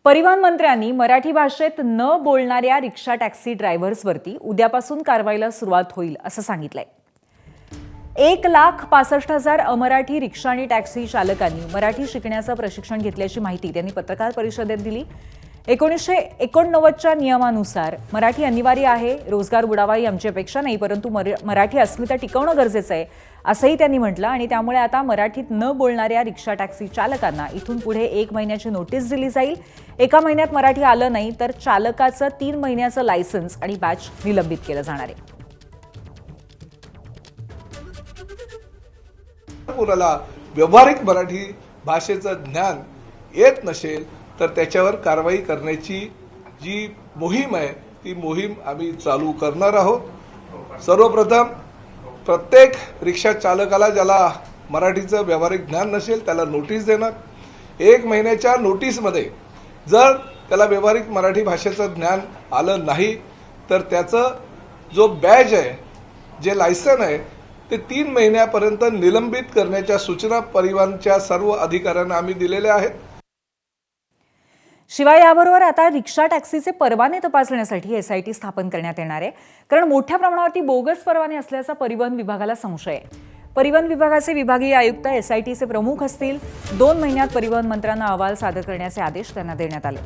परिवहन मंत्र्यांनी मराठी भाषेत न बोलणाऱ्या रिक्षा टॅक्सी ड्रायव्हर्सवरती उद्यापासून कारवाईला सुरुवात होईल असं सांगितलंय। 1,65,000 अमराठी रिक्षा आणि टॅक्सी चालकांनी मराठी शिकण्याचं प्रशिक्षण घेतल्याची माहिती त्यांनी पत्रकार परिषदेत दिली। 1989च्या नियमानुसार मराठी अनिवार्य आहे, रोजगार बुडावा ही आमची अपेक्षा नाही, परंतु मराठी अस्मिता टिकवणं गरजेचं आहे असंही त्यांनी म्हटलं। आणि त्यामुळे आता मराठीत न बोलणाऱ्या रिक्षा टॅक्सी चालकांना इथून पुढे 1 महिन्याची नोटीस दिली जाईल। 1 महिन्यात मराठी आलं नाही तर चालकाचं 3 महिन्याचं लायसन्स आणि बॅच निलंबित केलं जाणार आहे। कोणाला व्यावहारिक मराठी भाषेचं ज्ञान येत नसेल तर त्याच्यावर कारवाई करण्याची जी मोहीम आहे ती मोहीम आम्ही चालू करणार आहोत। सर्वप्रथम प्रत्येक रिक्षा चालकाला ज्याला मराठीचं व्यावहारिक ज्ञान नसेल त्याला नोटीस देणार। 1 महिन्याच्या नोटीसमध्ये जर त्याला व्यावहारिक मराठी भाषेचं ज्ञान आलं नाही तर त्याचं जो बॅज आहे, जे लायसन आहे ते 3 महिन्यापर्यंत निलंबित करण्याच्या सूचना परिवहनच्या सर्व अधिकाऱ्यांना आम्ही दिलेल्या आहेत। शिवाय याबरोबर आता रिक्षा टॅक्सीचे परवाने तपासण्यासाठी एसआयटी स्थापन करण्यात येणार आहे, कारण मोठ्या प्रमाणावरती बोगस परवाने असल्याचा परिवहन विभागाला संशय आहे। परिवहन विभागाचे विभागीय आयुक्त एसआयटीचे प्रमुख असतील। 2 महिन्यात परिवहन मंत्र्यांना अहवाल सादर करण्याचे आदेश त्यांना देण्यात आले।